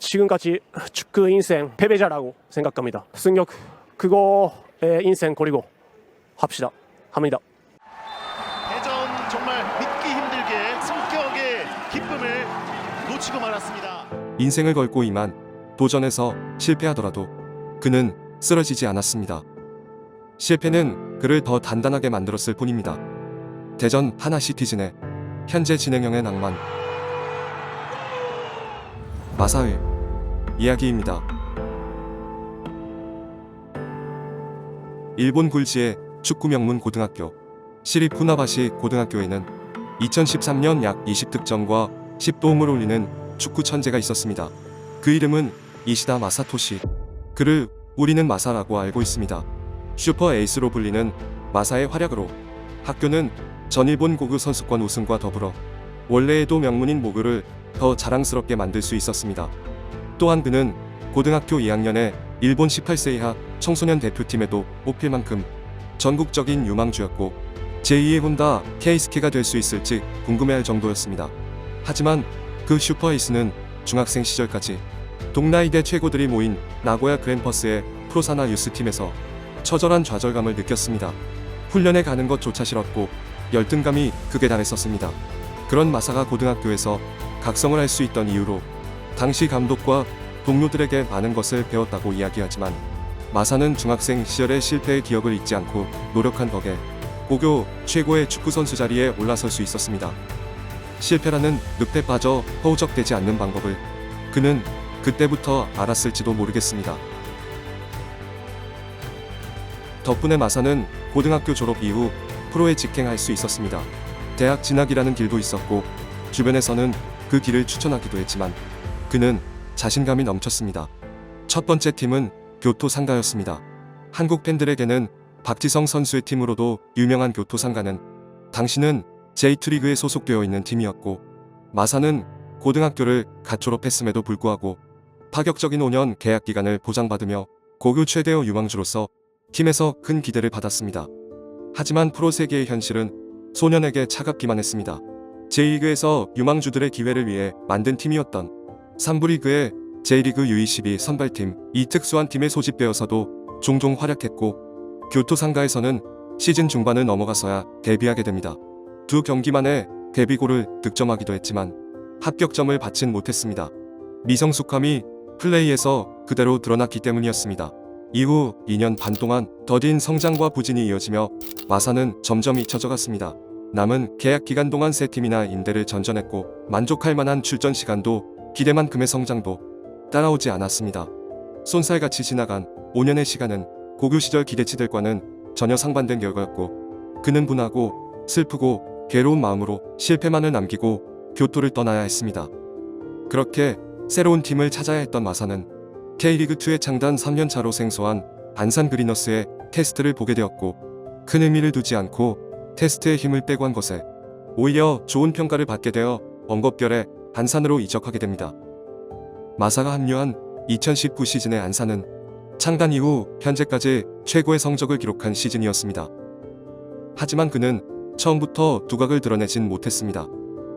지금까지 축구 인생 패배자라고 생각합니다. 승격 그거의 인생 버리고 합니다. 대전 정말 믿기 힘들게 승격의 기쁨을 놓치고 말았습니다. 인생을 걸고 임한 도전에서 실패하더라도 그는 쓰러지지 않았습니다. 실패는 그를 더 단단하게 만들었을 뿐입니다. 대전 하나시티즌의 현재 진행형의 낭만 마사의 이야기입니다. 일본 굴지의 축구 명문 고등학교 시립 후나바시 고등학교에는 2013년 약 20득점과 10도움을 올리는 축구 천재가 있었습니다. 그 이름은 이시다 마사토시. 그를 우리는 마사라고 알고 있습니다. 슈퍼 에이스로 불리는 마사의 활약으로 학교는 전일본 고교 선수권 우승과 더불어 원래에도 명문인 모교를 더 자랑스럽게 만들 수 있었습니다. 또한 그는 고등학교 2학년에 일본 18세 이하 청소년 대표팀에도 뽑힐 만큼 전국적인 유망주였고 제2의 혼다 케이스케가 될 수 있을지 궁금해할 정도였습니다. 하지만 그 슈퍼에이스는 중학생 시절까지 동나이대 최고들이 모인 나고야 그랜퍼스의 프로사나 유스팀에서 처절한 좌절감을 느꼈습니다. 훈련에 가는 것조차 싫었고 열등감이 극에 달했었습니다. 그런 마사가 고등학교에서 각성을 할 수 있던 이유로 당시 감독과 동료들에게 많은 것을 배웠다고 이야기하지만 마사는 중학생 시절의 실패의 기억을 잊지 않고 노력한 덕에 고교 최고의 축구선수 자리에 올라설 수 있었습니다. 실패라는 늪에 빠져 허우적대지 않는 방법을 그는 그때부터 알았을지도 모르겠습니다. 덕분에 마사는 고등학교 졸업 이후 프로에 직행할 수 있었습니다. 대학 진학이라는 길도 있었고 주변에서는 그 길을 추천하기도 했지만 그는 자신감이 넘쳤습니다. 첫 번째 팀은 교토상가였습니다. 한국 팬들에게는 박지성 선수의 팀으로도 유명한 교토상가는 당시는 J2 리그에 소속되어 있는 팀이었고 마사는 고등학교를 갓 졸업했음에도 불구하고 파격적인 5년 계약 기간을 보장받으며 고교 최대의 유망주로서 팀에서 큰 기대를 받았습니다. 하지만 프로 세계의 현실은 소년에게 차갑기만 했습니다. 제2리그에서 유망주들의 기회를 위해 만든 팀이었던 3부 리그의 J리그 U22 선발팀 이 특수한 팀에 소집되어서도 종종 활약했고 교토상가에서는 시즌 중반을 넘어가서야 데뷔하게 됩니다. 두 경기만에 데뷔골을 득점하기도 했지만 합격점을 받진 못했습니다. 미성숙함이 플레이에서 그대로 드러났기 때문이었습니다. 이후 2년 반 동안 더딘 성장과 부진이 이어지며 마사는 점점 잊혀져갔습니다. 남은 계약 기간 동안 세 팀이나 임대를 전전했고 만족할 만한 출전 시간도 기대만큼의 성장도 따라오지 않았습니다. 쏜살같이 지나간 5년의 시간은 고교 시절 기대치들과는 전혀 상반된 결과였고 그는 분하고 슬프고 괴로운 마음으로 실패만을 남기고 교토를 떠나야 했습니다. 그렇게 새로운 팀을 찾아야 했던 마사는 K리그2의 창단 3년차로 생소한 안산 그리너스의 테스트를 보게 되었고 큰 의미를 두지 않고 테스트에 힘을 빼고 한 것에 오히려 좋은 평가를 받게 되어 엉겁결에 안산으로 이적하게 됩니다. 마사가 합류한 2019 시즌의 안산은 창단 이후 현재까지 최고의 성적을 기록한 시즌이었습니다. 하지만 그는 처음부터 두각을 드러내진 못했습니다.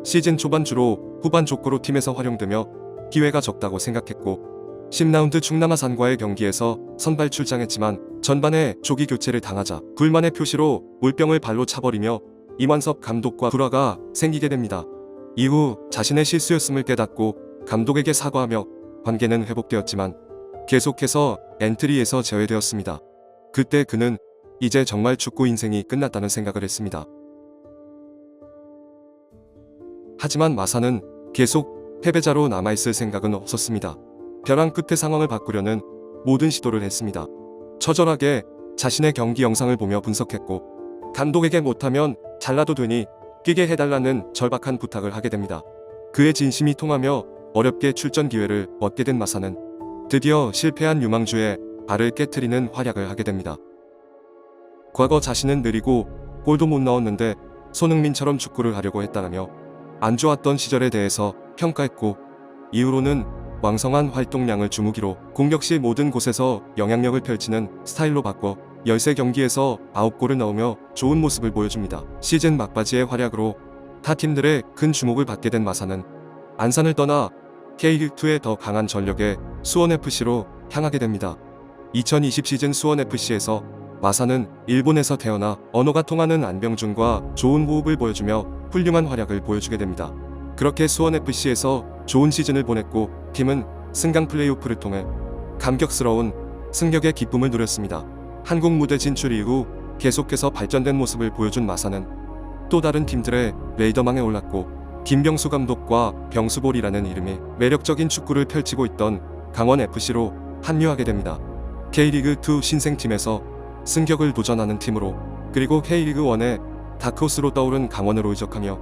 시즌 초반 주로 후반 족구로 팀에서 활용되며 기회가 적다고 생각했고 10라운드 충남아산과의 경기에서 선발 출장했지만 전반에 조기 교체를 당하자 불만의 표시로 물병을 발로 차버리며 임완섭 감독과 불화가 생기게 됩니다. 이후 자신의 실수였음을 깨닫고 감독에게 사과하며 관계는 회복되었지만 계속해서 엔트리에서 제외되었습니다. 그때 그는 이제 정말 축구 인생이 끝났다는 생각을 했습니다. 하지만 마사는 계속 패배자로 남아있을 생각은 없었습니다. 벼랑 끝에 상황을 바꾸려는 모든 시도를 했습니다. 처절하게 자신의 경기 영상을 보며 분석했고 감독에게 못하면 잘라도 되니 뛰게 해달라는 절박한 부탁을 하게 됩니다. 그의 진심이 통하며 어렵게 출전 기회를 얻게 된 마사는 드디어 실패한 유망주의 발을 깨트리는 활약을 하게 됩니다. 과거 자신은 느리고 골도 못 넣었는데 손흥민처럼 축구를 하려고 했다라며 안 좋았던 시절에 대해서 평가했고 이후로는 왕성한 활동량을 주무기로 공격 시 모든 곳에서 영향력을 펼치는 스타일로 바꿔 13경기에서 9골을 넣으며 좋은 모습을 보여줍니다. 시즌 막바지의 활약으로 타 팀들의 큰 주목을 받게 된 마사는 안산을 떠나 K리그2의 더 강한 전력의 수원FC로 향하게 됩니다. 2020 시즌 수원FC에서 마사는 일본에서 태어나 언어가 통하는 안병준과 좋은 호흡을 보여주며 훌륭한 활약을 보여주게 됩니다. 그렇게 수원FC에서 좋은 시즌을 보냈고 팀은 승강 플레이오프를 통해 감격스러운 승격의 기쁨을 누렸습니다. 한국 무대 진출 이후 계속해서 발전된 모습을 보여준 마사는 또 다른 팀들의 레이더망에 올랐고 김병수 감독과 병수볼이라는 이름이 매력적인 축구를 펼치고 있던 강원FC로 합류하게 됩니다. K리그2 신생팀에서 승격을 도전하는 팀으로 그리고 K리그1의 다크호스로 떠오른 강원으로 이적하며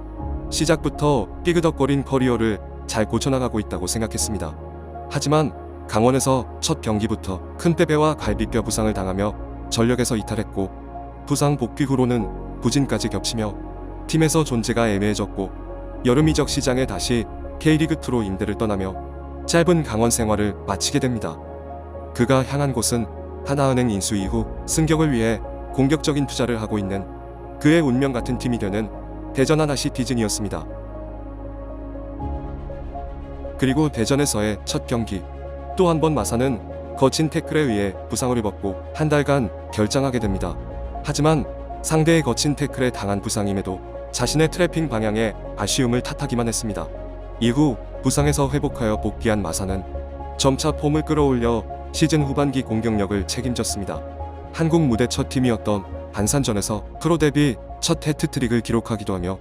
시작부터 삐그덕거린 커리어를 잘 고쳐나가고 있다고 생각했습니다. 하지만 강원에서 첫 경기부터 큰 빼빼와 갈비뼈 부상을 당하며 전력에서 이탈했고 부상 복귀 후로는 부진까지 겹치며 팀에서 존재가 애매해졌고 여름 이적 시장에 다시 K리그2로 임대를 떠나며 짧은 강원 생활을 마치게 됩니다. 그가 향한 곳은 하나은행 인수 이후 승격을 위해 공격적인 투자를 하고 있는 그의 운명 같은 팀이 되는 대전 하나시티즌이었습니다. 그리고 대전에서의 첫 경기 또 한 번 마사는 거친 태클에 의해 부상을 입었고 한 달간 결장하게 됩니다. 하지만 상대의 거친 태클에 당한 부상임에도 자신의 트래핑 방향에 아쉬움을 탓하기만 했습니다. 이후 부상에서 회복하여 복귀한 마사는 점차 폼을 끌어올려 시즌 후반기 공격력을 책임졌습니다. 한국 무대 첫 팀이었던 안산전에서 프로 데뷔 첫 해트트릭을 기록하기도 하며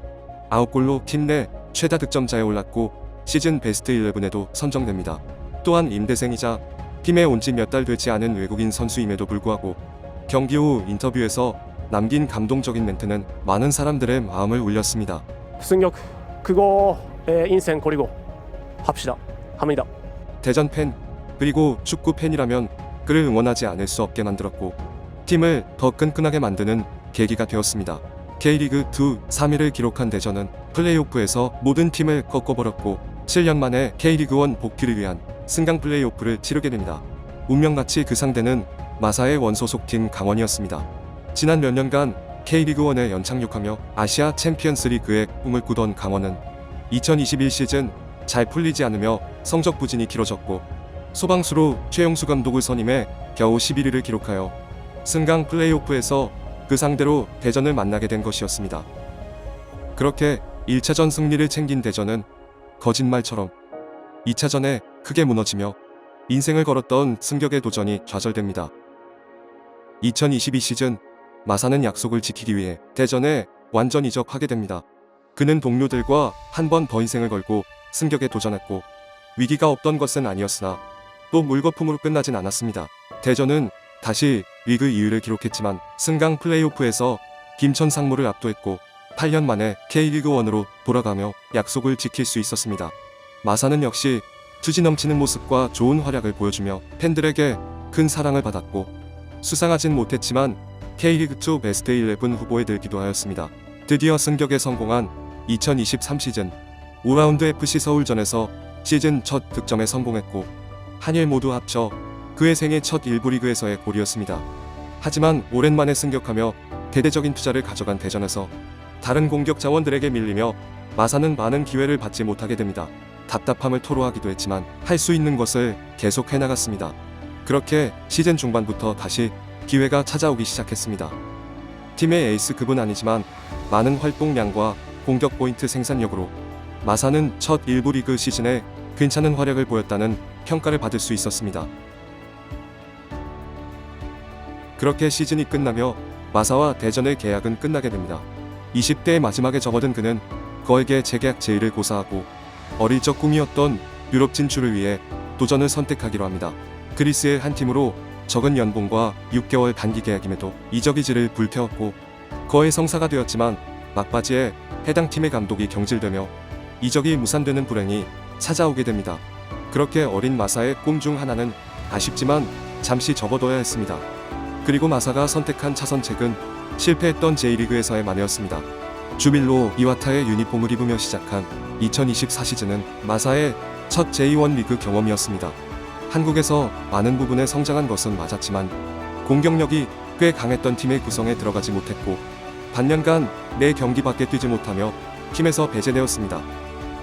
9골로 팀 내 최다 득점자에 올랐고 시즌 베스트 11에도 선정됩니다. 또한 임대생이자 팀에 온 지 몇 달 되지 않은 외국인 선수임에도 불구하고 경기 후 인터뷰에서 남긴 감동적인 멘트는 많은 사람들의 마음을 울렸습니다. 승격 그거의 인생 그리고 합시다 합니다. 대전 팬 그리고 축구 팬이라면 그를 응원하지 않을 수 없게 만들었고 팀을 더 끈끈하게 만드는 계기가 되었습니다. K리그2 3위를 기록한 대전은 플레이오프에서 모든 팀을 꺾어버렸고 7년 만에 K리그1 복귀를 위한 승강 플레이오프를 치르게 됩니다. 운명같이 그 상대는 마사의 원소속팀 강원이었습니다. 지난 몇 년간 K리그1에 연착륙하며 아시아 챔피언스 리그의 꿈을 꾸던 강원은 2021 시즌 잘 풀리지 않으며 성적 부진이 길어졌고 소방수로 최용수 감독을 선임해 겨우 11위를 기록하여 승강 플레이오프에서 그 상대로 대전을 만나게 된 것이었습니다. 그렇게 1차전 승리를 챙긴 대전은 거짓말처럼 2차전에 크게 무너지며 인생을 걸었던 승격의 도전이 좌절됩니다. 2022 시즌 마사는 약속을 지키기 위해 대전에 완전 이적하게 됩니다. 그는 동료들과 한 번 더 인생을 걸고 승격에 도전했고 위기가 없던 것은 아니었으나 또 물거품으로 끝나진 않았습니다. 대전은 다시 리그 2위를 기록했지만 승강 플레이오프에서 김천 상무를 압도했고 8년 만에 K리그1으로 돌아가며 약속을 지킬 수 있었습니다. 마사는 역시 투지 넘치는 모습과 좋은 활약을 보여주며 팬들에게 큰 사랑을 받았고 수상하진 못했지만 K리그2 베스트 11 후보에 들기도 하였습니다. 드디어 승격에 성공한 2023 시즌 5라운드 FC 서울전에서 시즌 첫 득점에 성공했고 한일 모두 합쳐 그의 생애 첫 1부 리그에서의 골이었습니다. 하지만 오랜만에 승격하며 대대적인 투자를 가져간 대전에서 다른 공격 자원들에게 밀리며 마사는 많은 기회를 받지 못하게 됩니다. 답답함을 토로하기도 했지만 할 수 있는 것을 계속 해나갔습니다. 그렇게 시즌 중반부터 다시 기회가 찾아오기 시작했습니다. 팀의 에이스급은 아니지만 많은 활동량과 공격 포인트 생산력으로 마사는 첫 1부 리그 시즌에 괜찮은 활약을 보였다는 평가를 받을 수 있었습니다. 그렇게 시즌이 끝나며 마사와 대전의 계약은 끝나게 됩니다. 20대의 마지막에 접어든 그는 거액의 재계약 제의를 고사하고 어릴 적 꿈이었던 유럽 진출을 위해 도전을 선택하기로 합니다. 그리스의 한 팀으로 적은 연봉과 6개월 단기 계약임에도 이적 의지를 불태웠고 거의 성사가 되었지만 막바지에 해당 팀의 감독이 경질되며 이적이 무산되는 불행이 찾아오게 됩니다. 그렇게 어린 마사의 꿈 중 하나는 아쉽지만 잠시 접어둬야 했습니다. 그리고 마사가 선택한 차선책은 실패했던 J리그에서의 만회였습니다. 주밀로 이와타의 유니폼을 입으며 시작한 2024 시즌은 마사의 첫 J1 리그 경험이었습니다. 한국에서 많은 부분에 성장한 것은 맞았지만 공격력이 꽤 강했던 팀의 구성에 들어가지 못했고 반년간 매 경기밖에 뛰지 못하며 팀에서 배제되었습니다.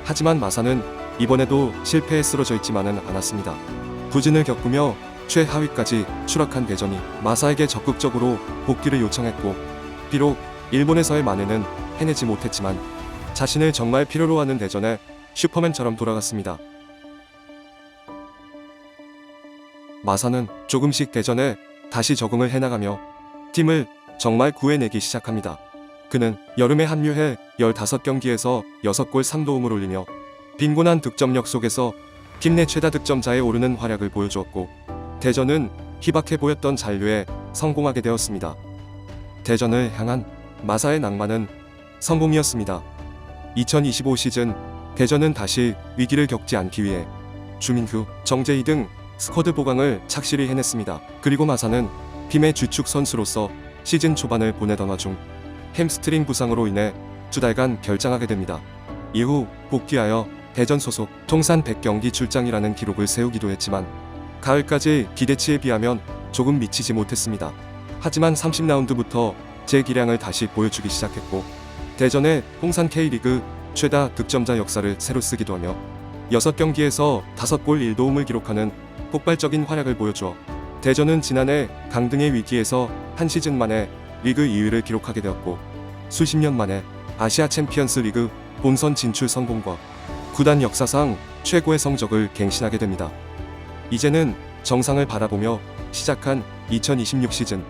하지만 마사는 이번에도 실패에 쓰러져 있지만은 않았습니다. 부진을 겪으며 최하위까지 추락한 대전이 마사에게 적극적으로 복귀를 요청했고, 비록 일본에서의 만회는 해내지 못했지만 자신을 정말 필요로 하는 대전에 슈퍼맨처럼 돌아갔습니다. 마사는 조금씩 대전에 다시 적응을 해나가며 팀을 정말 구해내기 시작합니다. 그는 여름에 합류해 15경기에서 6골 3도움을 올리며 빈곤한 득점력 속에서 팀 내 최다 득점자에 오르는 활약을 보여주었고, 대전은 희박해 보였던 잔류에 성공하게 되었습니다. 대전을 향한 마사의 낭만은 성공이었습니다. 2025 시즌 대전은 다시 위기를 겪지 않기 위해 주민규, 정재희 등 스쿼드 보강을 착실히 해냈습니다. 그리고 마사는 팀의 주축 선수로서 시즌 초반을 보내던 와중 햄스트링 부상으로 인해 2달간 결장하게 됩니다. 이후 복귀하여 대전 소속 통산 100경기 출장이라는 기록을 세우기도 했지만 가을까지 기대치에 비하면 조금 미치지 못했습니다. 하지만 30라운드부터 제 기량을 다시 보여주기 시작했고, 대전의 통산 K리그 최다 득점자 역사를 새로 쓰기도 하며 6경기에서 5골 1도움을 기록하는 폭발적인 활약을 보여주어 대전은 지난해 강등의 위기에서 한 시즌 만에 리그 2위를 기록하게 되었고, 수십 년 만에 아시아 챔피언스 리그 본선 진출 성공과 구단 역사상 최고의 성적을 갱신하게 됩니다. 이제는 정상을 바라보며 시작한 2026 시즌,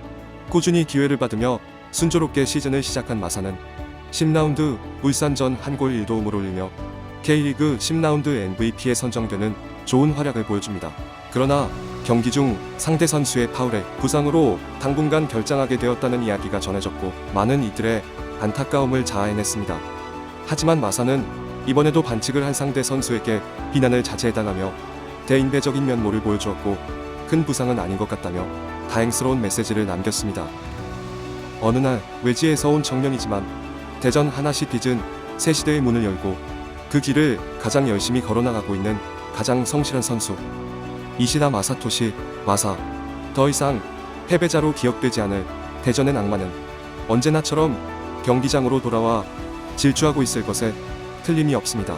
꾸준히 기회를 받으며 순조롭게 시즌을 시작한 마사는 10라운드 울산전 1골 1도움을 올리며 K리그 10라운드 MVP에 선정되는 좋은 활약을 보여줍니다. 그러나 경기 중 상대 선수의 파울에 부상으로 당분간 결장하게 되었다는 이야기가 전해졌고, 많은 이들의 안타까움을 자아내냈습니다. 하지만 마사는 이번에도 반칙을 한 상대 선수에게 비난을 자제해달라며 대인배적인 면모를 보여주었고, 큰 부상은 아닌 것 같다며 다행스러운 메시지를 남겼습니다. 어느 날 외지에서 온 청년이지만 대전 하나시티즌 새 시대의 문을 열고 그 길을 가장 열심히 걸어나가고 있는 가장 성실한 선수, 이시다 마사토시 마사. 더 이상 패배자로 기억되지 않을 대전의 낭만은 언제나처럼 경기장으로 돌아와 질주하고 있을 것에 틀림이 없습니다.